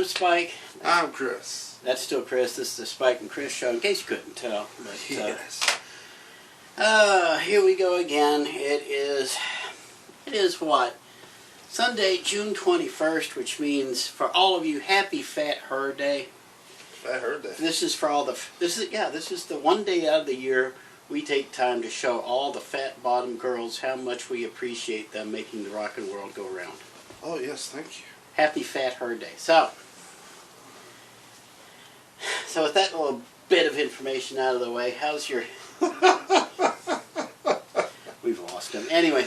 Spike. I'm Chris. That's still Chris. This is the Spike and Chris show, in case you couldn't tell. But, Yes. Here we go again. It is what? Sunday, June 21st, which means for all of you, happy Fat Her Day. I heard that. This is for all the, this is the one day out of the year we take time to show all the fat bottom girls how much we appreciate them making the rock and world go round. Oh, yes, thank you. Happy Fat Her Day. So with that little bit of information out of the way, how's your... We've lost him. Anyway,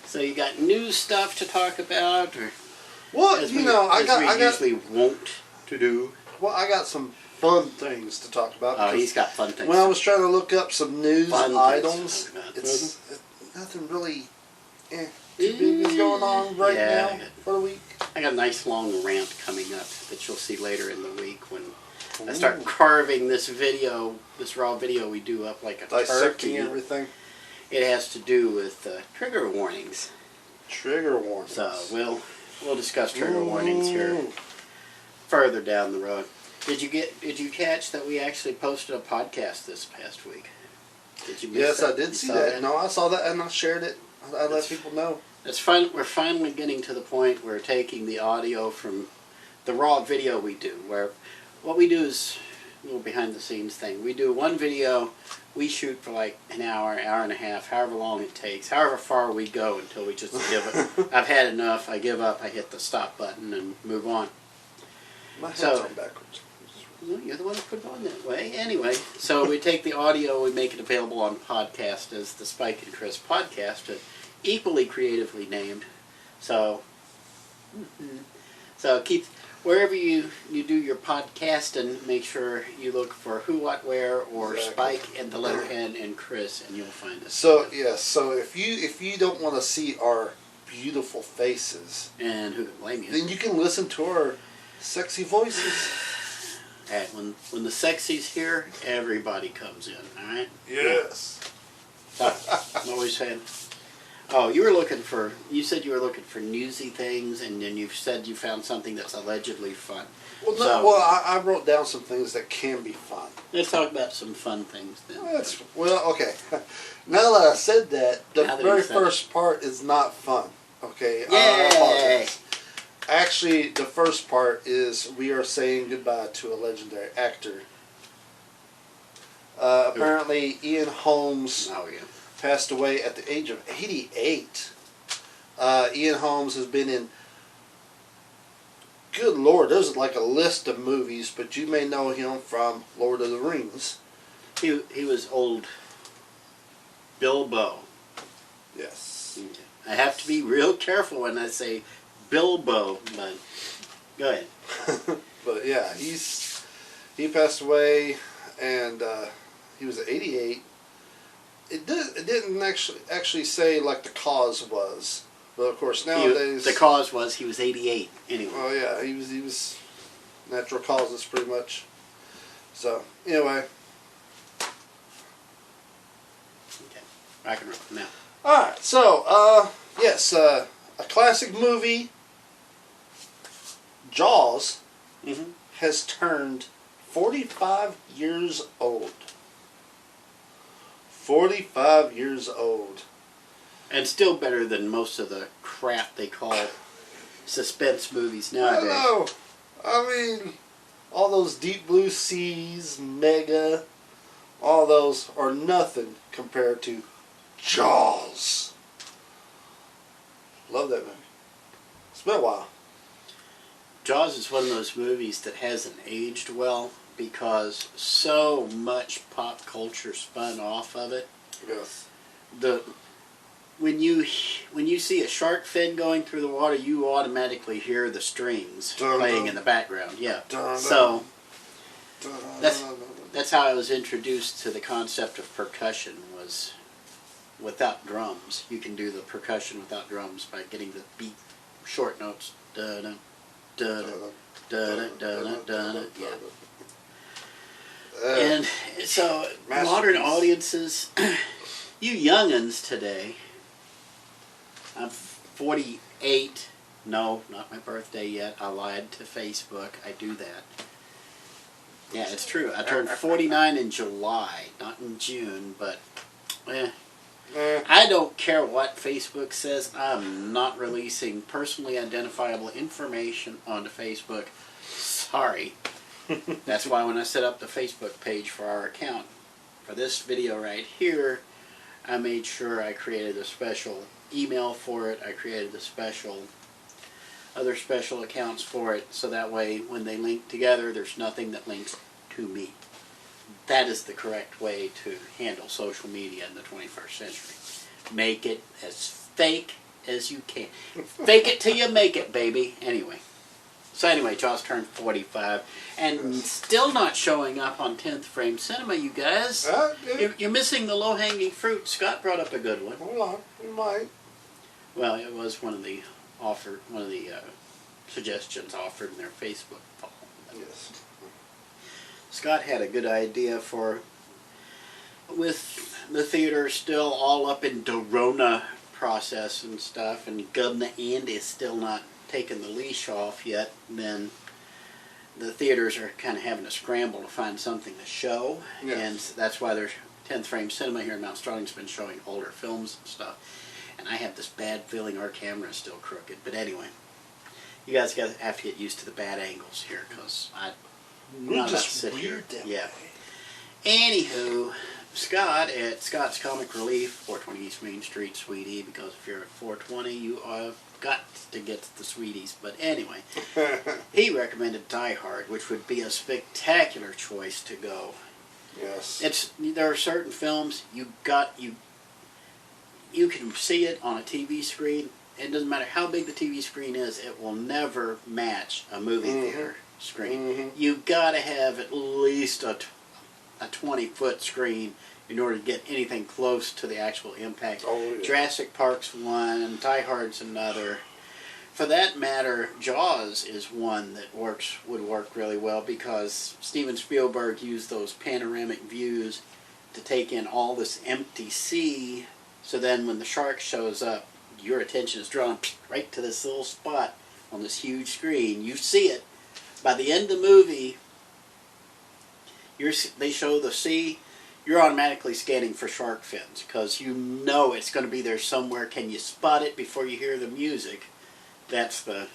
so you got news stuff to talk about? Or Well, as you we, know, as we usually wont to do. Well, I got some fun things to talk about. Oh, he's got fun things. When I was trying to look up some news items, it's nothing really too big is going on right now for the week. I got a nice long rant coming up that you'll see later in the week when I start carving this video, this raw video we do up like a Dissecting turkey. everything. It has to do with trigger warnings. Trigger warnings. So we'll discuss trigger warnings here further down the road. Did you catch that we actually posted a podcast this past week? Did you miss Yes, that? I did see that. No, I saw that and I shared it. I let people know. It's fun. We're finally getting to the point where we're taking the audio from the raw video we do, where what we do is a little behind the scenes thing. We do one video, we shoot for like an hour, hour and a half, however long it takes, however far we go until we just give it. I've had enough, I give up, I hit the stop button and move on. My hands are backwards. Well, you're the one who put it on that way. Anyway, so we take the audio, we make it available on podcast as the Spike and Chris podcast, equally creatively named. So keep wherever you do your podcasting, make sure you look for Who, What, Where, or Spike and the letter N and Chris, and you'll find us. So yes, so if you don't want to see our beautiful faces, and who can blame you? then you can listen to our sexy voices. Alright, when the sexy's here, everybody comes in, alright? Yes. I'm always saying. Oh, you said you were looking for newsy things, and then you said you found something that's allegedly fun. Well, no, I wrote down some things that can be fun. Let's talk about some fun things then. Okay. Now that I said that, the very first part is not fun. Okay? Yay! I apologize. Actually, the first part is we are saying goodbye to a legendary actor. Apparently, Ian Holm passed away at the age of 88. Ian Holm has been in, good Lord, there's like a list of movies, but you may know him from Lord of the Rings. He was old Bilbo. Yes. I have to be real careful when I say Bilbo, but go ahead. But yeah, he passed away, and he was 88. It didn't actually say like the cause was, but of course nowadays the cause was he was 88 anyway. Oh yeah, he was natural causes pretty much. So anyway. Okay, rock and roll now. All right, so yes, a classic movie, Jaws, has turned 45 years old. 45 years old. And still better than most of the crap they call suspense movies nowadays. I know. I mean, all those Deep Blue Seas, Mega, all those are nothing compared to Jaws. Love that movie. It's been a while. Jaws is one of those movies that hasn't aged well because so much pop culture spun off of it. Yes. When you see a shark fin going through the water, you automatically hear the strings playing in the background. Yeah. So that's how I was introduced to the concept of percussion. Was without drums, you can do the percussion without drums by getting the beat, short notes. Da da da da da da da. Yeah. And so modern audiences, you young'uns today, I'm 48, No, not my birthday yet. I lied to Facebook. I do that. Yeah, it's true. I turned 49 in July, not in June, but I don't care what Facebook says. I'm not releasing personally identifiable information onto Facebook. Sorry. That's why when I set up the Facebook page for our account, for this video right here, I made sure I created a special email for it. I created the other special accounts for it, so that way when they link together, there's nothing that links to me. That is the correct way to handle social media in the 21st century. Make it as fake as you can. Fake it till you make it, baby. Anyway. So anyway, Jaws turned 45, and still not showing up on 10th Frame Cinema, you guys. You're missing the low-hanging fruit. Scott brought up a good one. Hold on, we might. Well, it was one of the suggestions offered in their Facebook poll. Yes. Scott had a good idea for, with the theater still all up in Dorona process and stuff, and Governor Andy's still not taking the leash off yet, then the theaters are kind of having a scramble to find something to show. Yes. And that's why there's 10th Frame Cinema here in Mount Sterling's been showing older films and stuff. And I have this bad feeling our camera is still crooked. But anyway, you guys have to get used to the bad angles here, because We're just weird that yeah. way. Anywho, Scott at Scott's Comic Relief, 420 East Main Street, Sweetie, because if you're at 420, you have got to get to the Sweeties. But anyway, he recommended Die Hard, which would be a spectacular choice to go. Yes. There are certain films you can see it on a TV screen. It doesn't matter how big the TV screen is, it will never match a movie theater screen. You've got to have at least a 20-foot screen in order to get anything close to the actual impact. Oh, yeah. Jurassic Park's one, Die Hard's another. For that matter, Jaws is one that would work really well, because Steven Spielberg used those panoramic views to take in all this empty sea, so then when the shark shows up, your attention is drawn right to this little spot on this huge screen. You see it. By the end of the movie, they show the sea, you're automatically scanning for shark fins, because you know it's going to be there somewhere. Can you spot it before you hear the music? That's part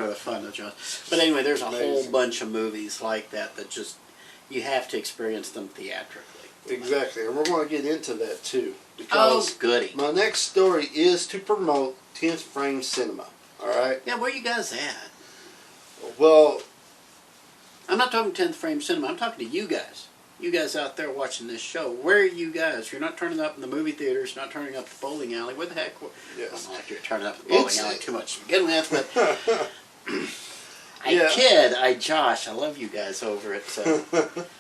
of the fun of Jaws. But anyway, there's a whole bunch of movies like that just, you have to experience them theatrically. Exactly, and we're going to get into that too. Because goody. My next story is to promote 10th Frame Cinema. Alright? Yeah, where you guys at? Well, I'm not talking 10th Frame Cinema, I'm talking to you guys. You guys out there watching this show, where are you guys? You're not turning up in the movie theaters, not turning up the bowling alley. Where the heck? Yes. I don't know if you're turning up the bowling alley too much to begin with, but I Josh, I love you guys over at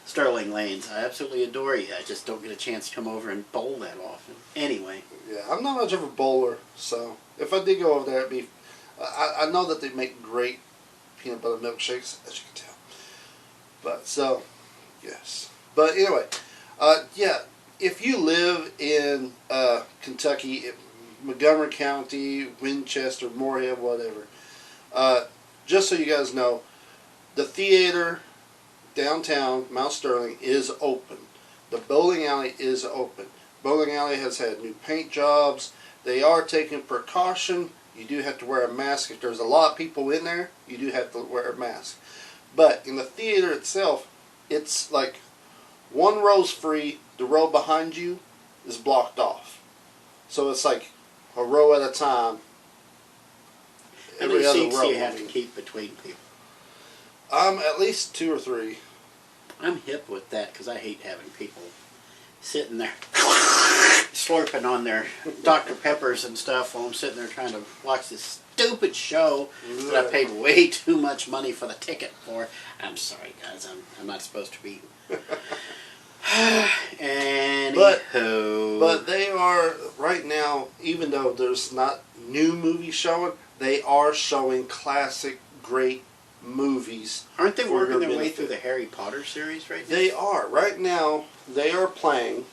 Sterling Lanes. I absolutely adore you. I just don't get a chance to come over and bowl that often. Anyway. Yeah, I'm not much of a bowler, so if I did go over there, it'd be. I know that they make great peanut butter milkshakes, as you can tell. But so, yes. But anyway, yeah, if you live in Kentucky, Montgomery County, Winchester, Moorhead, whatever, just so you guys know, the theater downtown Mount Sterling is open. The bowling alley is open. Bowling alley has had new paint jobs. They are taking precaution. You do have to wear a mask. If there's a lot of people in there, you do have to wear a mask. But in the theater itself, it's like one row's free. The row behind you is blocked off. So it's like a row at a time. How many seats do you have to keep between people? At least 2 or 3. I'm hip with that, because I hate having people sitting there slurping on their Dr. Peppers and stuff while I'm sitting there trying to watch this stupid show that I paid way too much money for the ticket for. I'm sorry, guys. I'm not supposed to be. Anywho. But they are, right now, even though there's not new movies showing, they are showing classic, great movies. Aren't they working their way through the Harry Potter series right now? They are. Right now, they are playing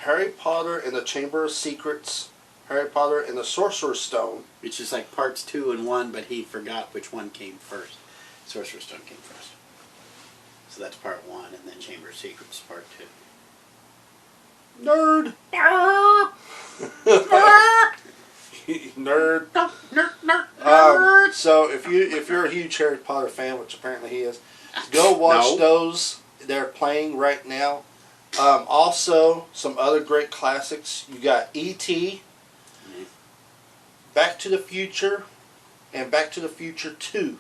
Harry Potter and the Chamber of Secrets Harry Potter and the Sorcerer's Stone. Which is like parts 2 and 1, but he forgot which one came first. Sorcerer's Stone came first. So that's part 1, and then Chamber of Secrets part 2. Nerd. Nerd. So if you're a huge Harry Potter fan, which apparently he is, go watch those. They're playing right now. Also, some other great classics. You got E.T., Back to the Future, and Back to the Future 2.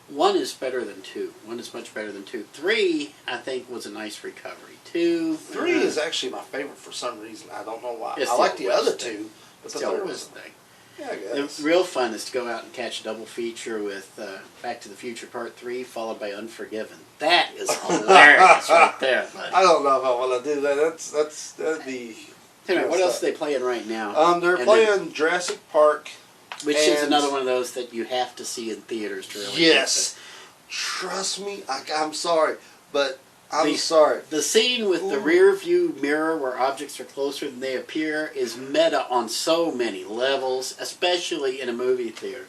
1 is better than 2. 1 is much better than 2. 3, I think, was a nice recovery. 2... 3 is actually my favorite for some reason. I don't know why. It's I like the other thing. 2, but the Still third a was... thing. Yeah, I guess. The real fun is to go out and catch a double feature with Back to the Future Part 3, followed by Unforgiven. That is hilarious right there, buddy. I don't know if I want to do that. That'd be... What else are they playing right now? They're playing Jurassic Park. Which is another one of those that you have to see in theaters to really Yes. Trust me, I'm sorry, but I'm sorry. The scene with the rear view mirror where objects are closer than they appear is meta on so many levels, especially in a movie theater.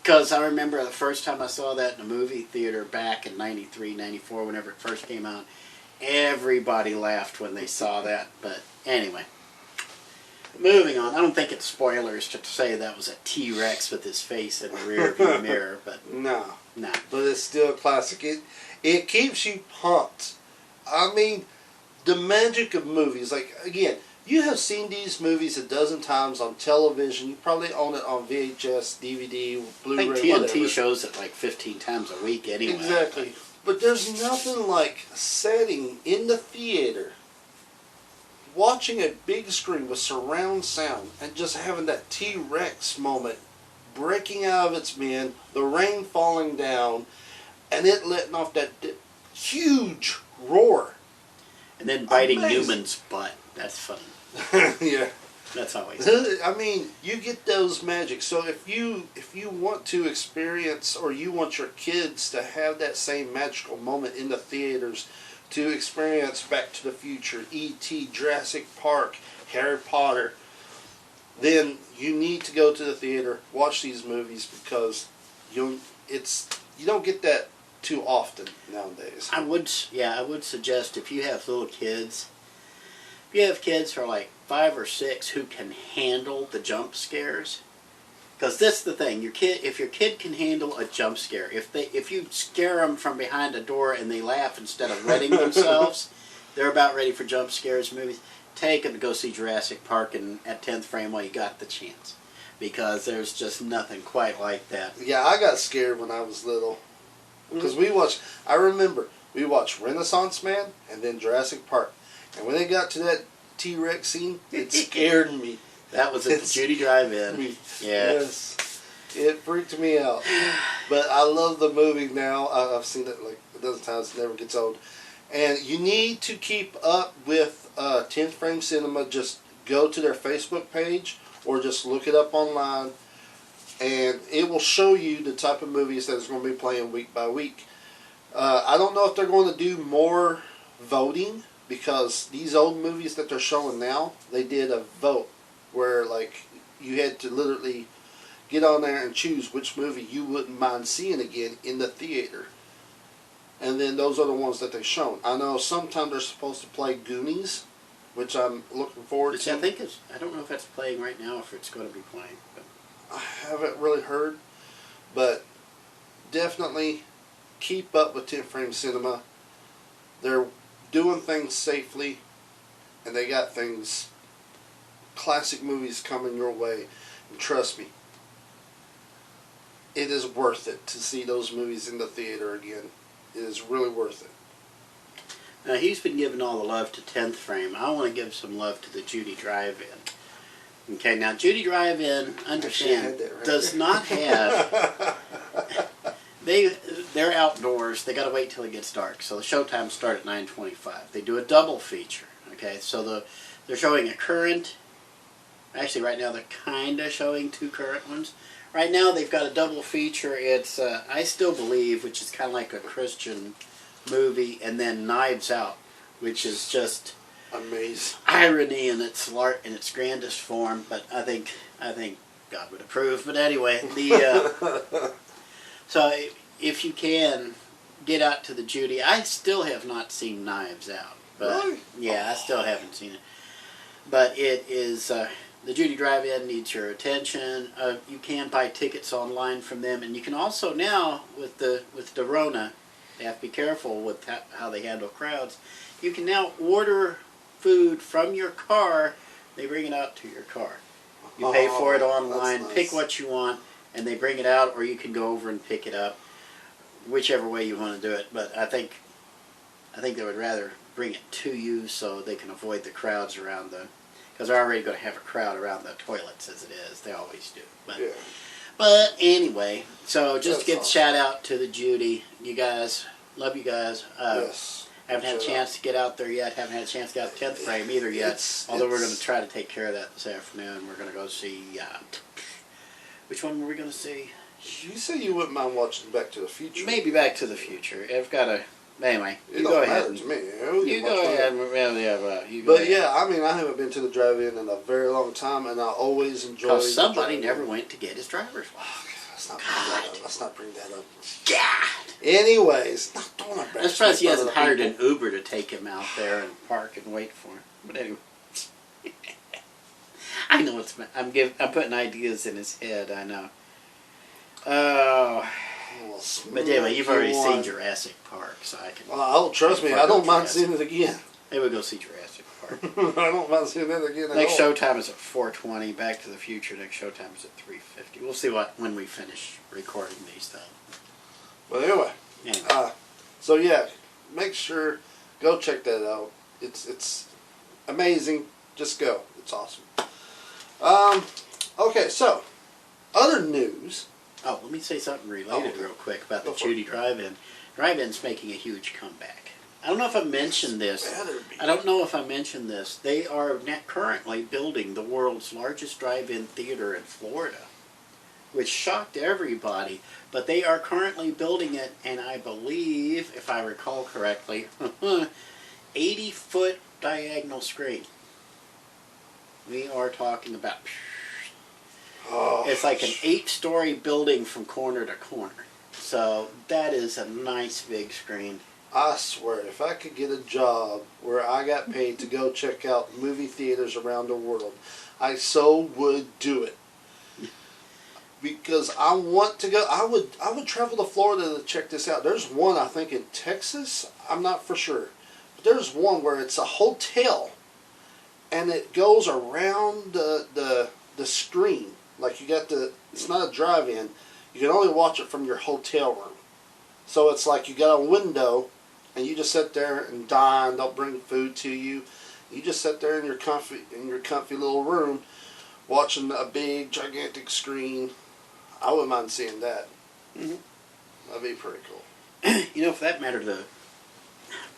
Because I remember the first time I saw that in a movie theater back in 93, 94, whenever it first came out, everybody laughed when they saw that. But anyway, moving on. I don't think it's spoilers to say that was a T-Rex with his face in the rear view mirror, but no. no. But it's still a classic. It keeps you pumped. I mean, the magic of movies. Like, again, you have seen these movies a dozen times on television. You probably own it on VHS, DVD, Blu-ray, I think TNT whatever. shows it like 15 times a week anyway. Exactly. But there's nothing like sitting in the theater, watching a big screen with surround sound, and just having that T-Rex moment breaking out of its min, the rain falling down, and it letting off that huge roar. And then biting Amazing. Newman's butt. That's fun. Yeah. That's always I mean, you get those magic. So if you want to experience, or you want your kids to have that same magical moment in the theaters, to experience Back to the Future, E.T., Jurassic Park, Harry Potter, then you need to go to the theater, watch these movies, because you don't get that too often nowadays. I would suggest if you have little kids, if you have kids who are like 5 or 6 who can handle the jump scares, because that's the thing. If your kid can handle a jump scare, if you scare them from behind a door and they laugh instead of wetting themselves, they're about ready for jump scares movies. Take them to go see Jurassic Park and at 10th frame while you got the chance, because there's just nothing quite like that. Yeah, I got scared when I was little, because I remember we watched Renaissance Man and then Jurassic Park, and when they got to that T-Rex scene, it scared me. That was at the Judy Drive-In. Yeah. Yes. It freaked me out. But I love the movie now. I've seen it like a dozen times. It never gets old. And you need to keep up with 10th Frame Cinema. Just go to their Facebook page or just look it up online. And it will show you the type of movies that is going to be playing week by week. I don't know if they're going to do more voting, because these old movies that they're showing now, they did a vote where like you had to literally get on there and choose which movie you wouldn't mind seeing again in the theater. And then those are the ones that they've shown. I know sometimes they're supposed to play Goonies, which I'm looking forward to. I don't know if that's playing right now or if it's going to be playing. But I haven't really heard, but definitely keep up with 10th Frame Cinema. They're doing things safely, and they got classic movies coming your way. And trust me, it is worth it to see those movies in the theater again. It is really worth it. Now, he's been giving all the love to 10th Frame. I want to give some love to the Judy Drive-In. Okay, now Judy Drive-In, understand, does not have... They're outdoors. They got to wait till it gets dark. So the showtimes start at 9:25. They do a double feature. Okay, so they're showing a current. Actually, right now they're kind of showing 2 current ones. Right now they've got a double feature. It's I Still Believe, which is kind of like a Christian movie, and then Knives Out, which is just Amazing. irony in its grandest form. But I think God would approve. But anyway, so if you can get out to the Judy, I still have not seen Knives Out. But Really? yeah, I still haven't seen it. But it is the Judy Drive-In needs your attention. You can buy tickets online from them, and you can also now with the Rona, they have to be careful with how they handle crowds. You can now order food from your car. They bring it out to your car. You pay for it online, nice. pick what you want, and they bring it out, or you can go over and pick it up, whichever way you want to do it. But I think they would rather bring it to you so they can avoid the crowds around because they're already going to have a crowd around the toilets as it is. They always do. But anyway, so just to give a shout out to the Judy, you guys, love you guys. Yes. Haven't had a chance to get out there yet. Haven't had a chance to get out the 10th frame either yet. Although we're going to try to take care of that this afternoon. We're going to go see. Which one were we going to see? You say you wouldn't mind watching Back to the Future. Maybe Back to the Future. I've got to. Anyway, it you don't go matter ahead. to me. You go ahead. You go But ahead. yeah, I mean, I haven't been to the drive-in in a very long time, and I always enjoy. Because somebody never went to get his driver's license. Let's not bring that up. God. Anyways, don't embarrass me. I suppose he in front of hasn't the hired people. an Uber to take him out there and park and wait for him. But anyway, I know I'm putting ideas in his head. I know. Oh, but anyway, you've already seen Jurassic Park, so I can. Oh, trust me, I don't mind seeing it again. Maybe we'll go see Jurassic Park. I don't mind seeing it again. Next showtime is at 4:20. Back to the Future. Next showtime is at 3:50. We'll see when we finish recording these things. But anyway, so yeah, make sure go check that out. It's amazing. Just go. It's awesome. Okay, so other news. Oh, let me say something related real quick about the Judy Drive-In. Drive-In's making a huge comeback. I don't know if I mentioned this. They are currently building the world's largest drive-in theater in Florida, which shocked everybody. But they are currently building it, and I believe, if I recall correctly, 80-foot diagonal screen. We are talking about... it's like an 8-story building from corner to corner. So that is a nice big screen. I swear, if I could get a job where I got paid to go check out movie theaters around the world, I so would do it. Because I want to go. I would travel to Florida to check this out. There's one, I think, in Texas. I'm not for sure. But there's one where it's a hotel, and it goes around the screen. Like you got it's not a drive-in. You can only watch it from your hotel room. So it's like you got a window, and you just sit there and dine. They'll bring food to you. You just sit there in your comfy little room, watching a big gigantic screen. I wouldn't mind seeing that. Mm-hmm. That'd be pretty cool. You know, for that matter,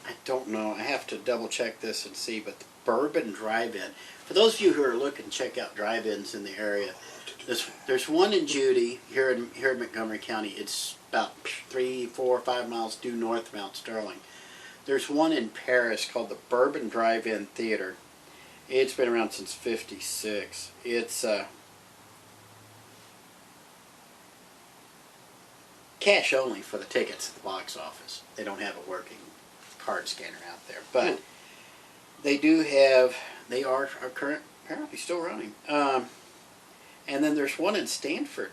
I don't know. I have to double check this and see. But the Bourbon Drive-In. For those of you who are looking to check out drive-ins in the area, there's one in Judy here in Montgomery County. It's about 3, 4, 5 miles due north of Mount Sterling. There's one in Paris called the Bourbon Drive-In Theater. It's been around since '56. It's cash only for the tickets at the box office. They don't have a working card scanner out there, but they are apparently still running. And then there's one in Stanford,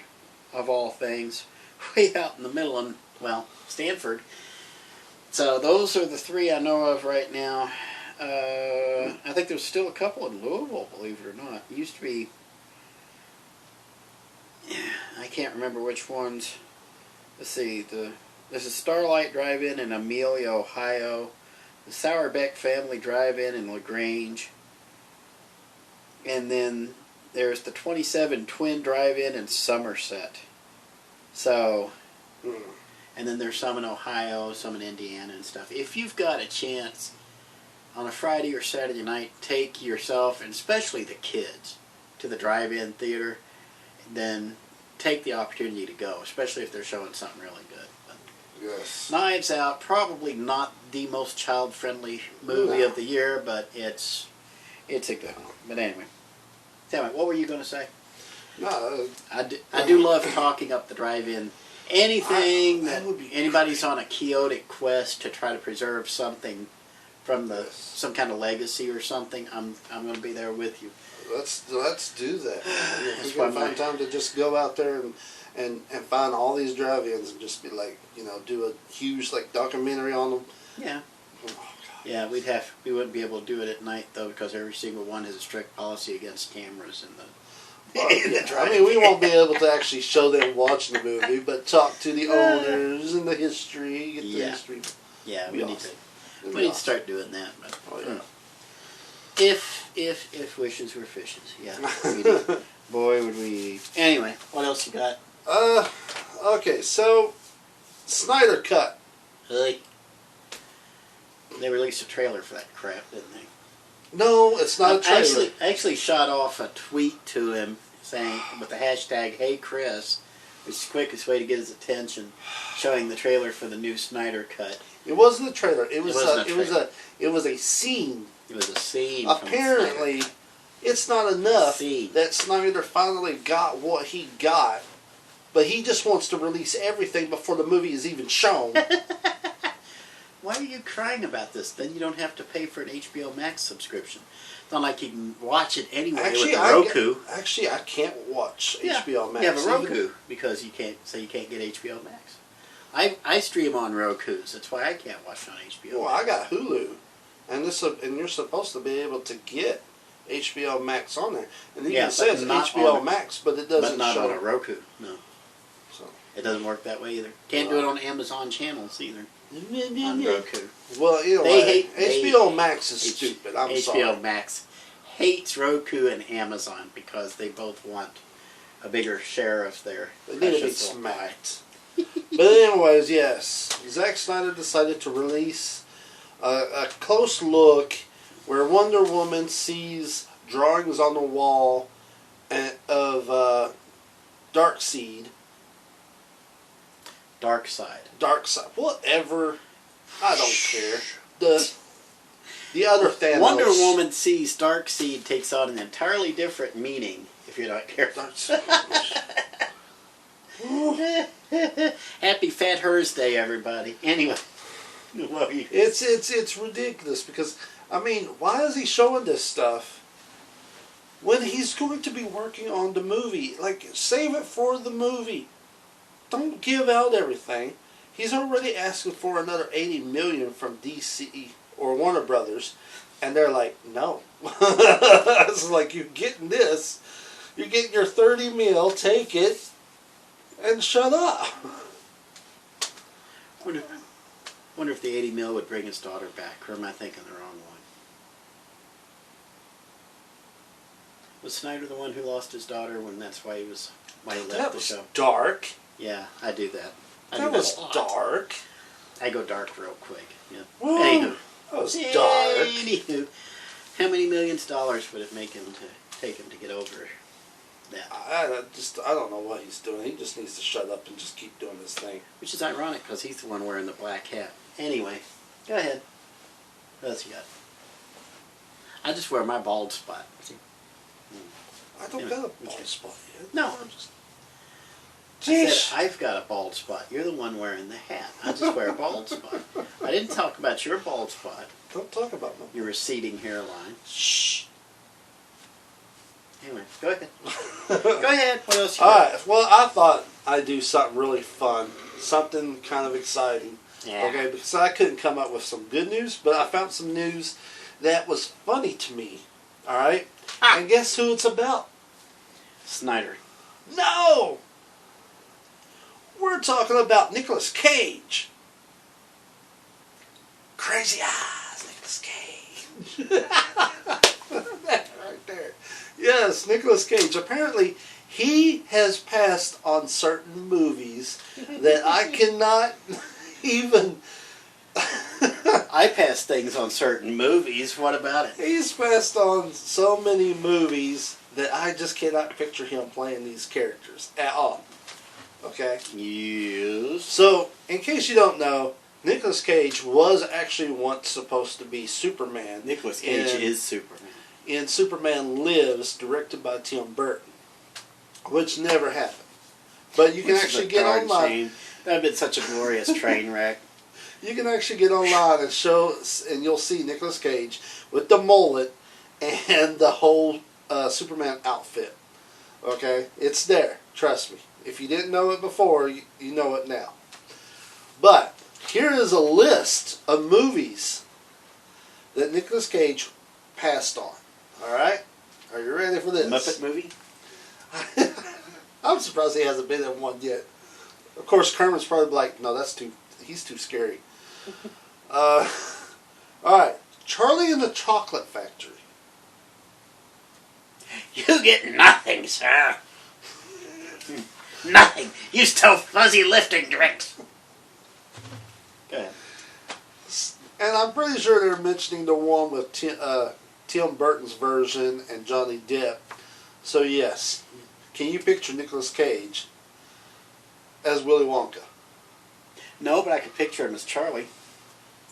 of all things, way out in the middle of, Stanford. So those are the 3 I know of right now. I think there's still a couple in Louisville, believe it or not. It used to be, I can't remember which ones. Let's see, there's a Starlight Drive-In in Amelia, Ohio. The Sauerbeck Family Drive-In in LaGrange. And then there's the 27 Twin Drive-In in Somerset. So, and then there's some in Ohio, some in Indiana and stuff. If you've got a chance on a Friday or Saturday night, take yourself, and especially the kids, to the drive-in theater, then take the opportunity to go, especially if they're showing something really good. But Yes. Knives Out, probably not the most child-friendly movie of the year, but it's a good one. But anyway, tell me, what were you going to say? No, I do love talking up the drive-in. Anything that anybody's on a chaotic quest to try to preserve something from some kind of legacy or something, I'm going to be there with you. Let's do that. If we can find time to just go out there and find all these drive-ins and just be like, do a huge like documentary on them. Yeah. Oh, yeah, we wouldn't be able to do it at night though, because every single one has a strict policy against cameras in the. I mean, we won't be able to actually show them watching the movie, but talk to the owners and the history. Get the history. Yeah, we need to start doing that. But, if wishes were fishes, yeah. Boy, would we. Anyway, what else you got? Okay, so Snyder Cut. Really? They released a trailer for that crap, didn't they? No, it's not a trailer. I actually shot off a tweet to him saying, with the hashtag Hey Chris, which is the quickest way to get his attention, showing the trailer for the new Snyder Cut. It wasn't a trailer. It was a scene. It was a scene. Apparently, it's not enough that Snyder finally got what he got, but he just wants to release everything before the movie is even shown. Why are you crying about this? Then you don't have to pay for an HBO Max subscription. It's not like you can watch it anyway with a Roku. I can't watch HBO Max. You have a Roku because you can't get HBO Max. I stream on Rokus. That's why I can't watch on HBO. Well, I got Hulu, and you're supposed to be able to get HBO Max on there. And it even says HBO Max, but it doesn't show. But not show on a Roku. No. So it doesn't work that way either. Can't do it on Amazon channels either. On Roku. Well, HBO Max is stupid. I'm sorry. HBO Max hates Roku and Amazon because they both want a bigger share of their. They need to be smacked. But anyways, yes, Zack Snyder decided to release a close look where Wonder Woman sees drawings on the wall of Darkseid. Darkseid. Whatever. I don't care. The other Thanos. Wonder Woman sees Darkseid takes on an entirely different meaning if you're not careful. Happy Fat Hers Day, everybody. Anyway. It's ridiculous because, I mean, why is he showing this stuff when he's going to be working on the movie? Like, save it for the movie. Don't give out everything. He's already asking for another $80 million from DC or Warner Brothers, and they're like, no. It's like, you're getting this. You're getting your $30 million. Take it and shut up. Wonder if the $80 million would bring his daughter back, or am I thinking the wrong one? Was Snyder the one who lost his daughter when that's why he left the show? That was dark. Yeah, I do that. That was dark. I go dark real quick. Yeah. Anywho, that was dark. Anywho, how many millions of dollars would it take him to get over that? I don't know what he's doing. He just needs to shut up and just keep doing his thing. Which is ironic because he's the one wearing the black hat. Anyway, go ahead. What else you got? I just wear my bald spot. I don't got a bald spot yet. No. I said I've got a bald spot. You're the one wearing the hat. I just wear a bald spot. I didn't talk about your bald spot. Don't talk about my your receding hairline. Shh. Anyway, go ahead. Go ahead. What else you got? Alright, well, I thought I'd do something really fun. Something kind of exciting. Yeah. Okay, because I couldn't come up with some good news, but I found some news that was funny to me. Alright? And guess who it's about? Snyder. No! We're talking about Nicolas Cage. Crazy eyes, Nicolas Cage. That right there. Yes, Nicolas Cage. Apparently, he has passed on certain movies that I cannot even... I pass things on certain movies. What about it? He's passed on so many movies that I just cannot picture him playing these characters at all. Okay. Yes. So, in case you don't know, Nicolas Cage was actually once supposed to be Superman. Nicolas Cage is Superman. In Superman Lives, directed by Tim Burton, which never happened. But you can actually get online. That would have been such a glorious train wreck. You can actually get online and you'll see Nicolas Cage with the mullet and the whole Superman outfit. Okay? It's there. Trust me. If you didn't know it before, you know it now. But here is a list of movies that Nicolas Cage passed on. Alright? Are you ready for this? Muppet movie? I'm surprised he hasn't been in one yet. Of course, Kermit's probably like, no, he's too scary. Alright. Charlie and the Chocolate Factory. You get nothing, sir. Nothing. You still fuzzy lifting drinks. Go ahead. And I'm pretty sure they're mentioning the one with Tim Burton's version and Johnny Depp. So yes, can you picture Nicolas Cage as Willy Wonka? No, but I could picture him as Charlie.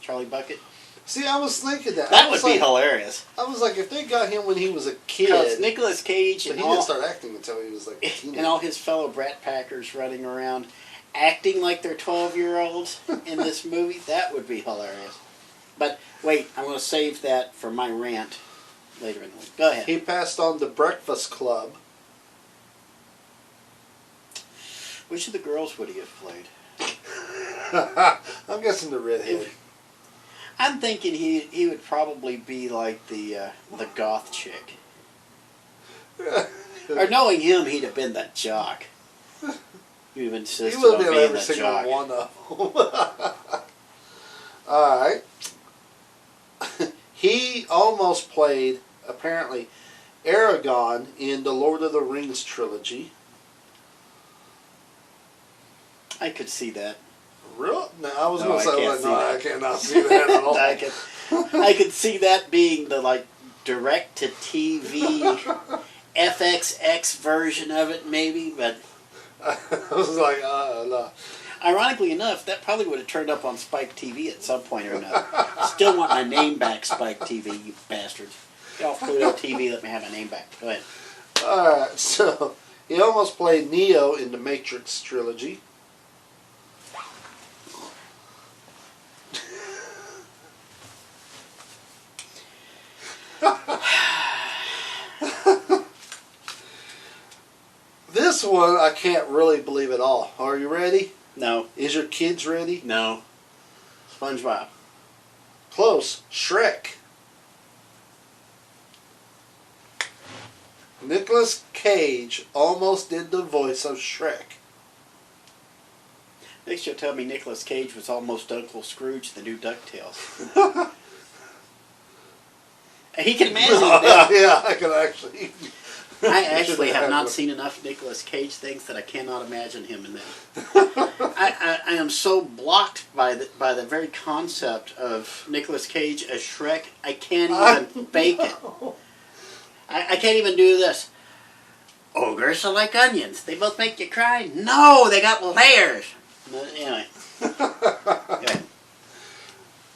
Charlie Bucket. See, I was thinking that. That would be hilarious. I was like, if they got him when he was a kid. Because Nicolas Cage But and he didn't start acting until he was like a teenager. and all his fellow Brat Packers running around acting like they're 12-year-olds in this movie, that would be hilarious. But wait, I'm going to save that for my rant later in the week. Go ahead. He passed on The Breakfast Club. Which of the girls would he have played? I'm guessing the redhead. I'm thinking he would probably be like the goth chick. Or knowing him, he'd have been that jock. He would have insisted on being every that single jock. one of them. Alright. He almost played, apparently, Aragorn in the Lord of the Rings trilogy. I could see that. Really? No, I was No, going to I say, can't like, see no, that. I cannot see that at all. I could see that being the direct-to-TV FXX version of it, maybe. But I was like, no. ironically enough, that probably would have turned up on Spike TV at some point or another. Still want my name back, Spike TV, you bastards. Get off Pluto TV, let me have my name back. Go ahead. Alright, so he almost played Neo in the Matrix trilogy. This one I can't really believe at all. Are you ready? No. Is your kids ready? No. SpongeBob. Close. Shrek. Nicolas Cage almost did the voice of Shrek. Next you'll tell me Nicolas Cage was almost Uncle Scrooge, the new DuckTales. He can imagine that. Yeah, I can actually. I actually have not seen enough Nicolas Cage things that I cannot imagine him in them. I am so blocked by the very concept of Nicolas Cage as Shrek. I can't even fake it. I can't even do this. Ogres are like onions. They both make you cry. No, they got layers. But anyway. Okay.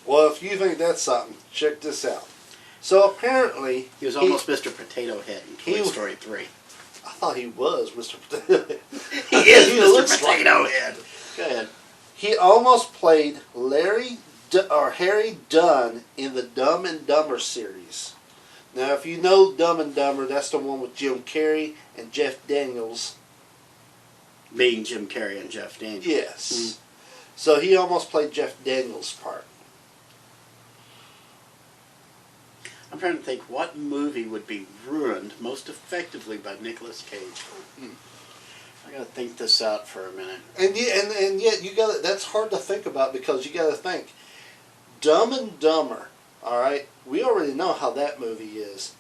Well, if you think that's something, check this out. So apparently... He was almost Mr. Potato Head in Toy Story 3. I thought he was Mr. Potato Head. He is Mr. Mr. Potato Head. Go ahead. He almost played Harry Dunn in the Dumb and Dumber series. Now, if you know Dumb and Dumber, that's the one with Jim Carrey and Jeff Daniels. Being Jim Carrey and Jeff Daniels. Yes. Mm. So he almost played Jeff Daniels' part. I'm trying to think what movie would be ruined most effectively by Nicolas Cage. I gotta think this out for a minute. And yet you got that's hard to think about because you got to think Dumb and Dumber. All right, we already know how that movie is.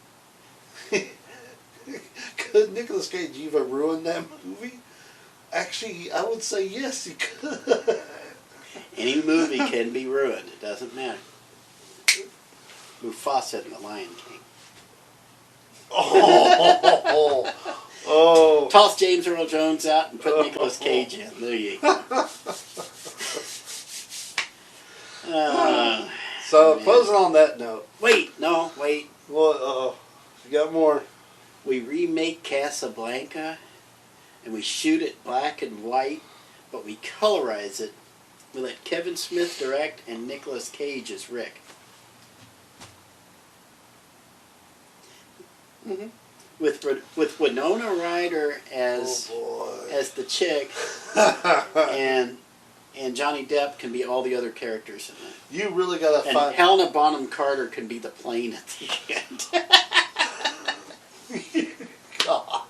Could Nicolas Cage even ruin that movie? Actually, I would say yes, he could. Any movie can be ruined. It doesn't matter. Mufasa and the Lion King. Oh, Oh. Toss James Earl Jones out and put Nicolas Cage in. There you go. So, man. closing on that note. Wait. Well, you got more? We remake Casablanca, and we shoot it black and white, but we colorize it. We let Kevin Smith direct, and Nicolas Cage as Rick. Mm-hmm. With Winona Ryder as the chick, and Johnny Depp can be all the other characters in it. You really gotta And find. Helena Bonham Carter can be the plane at the end. God.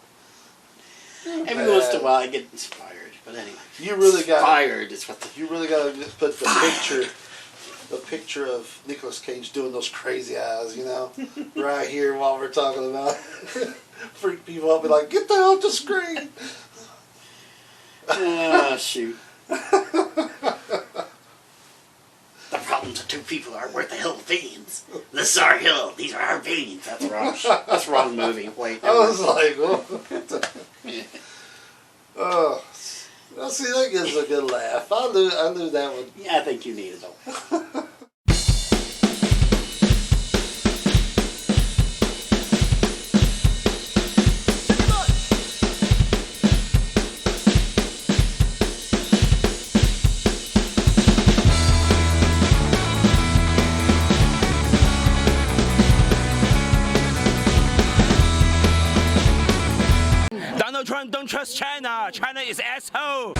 Every once in a while I get inspired, but anyway. You really got. Inspired is what the... You really gotta just put the picture of Nicolas Cage doing those crazy eyes, you know, right here while we're talking about. Freak people up, be like, get that off the screen. Ah, shoot. The problems of two people are worth a hill of beans. This is our hill. These are our beans. That's wrong. That's wrong movie. Wait. I was like, oh. Well, see, that gives a good laugh. I knew that one. Yeah, I think you need it though. Donald Trump don't trust China. China is asshole.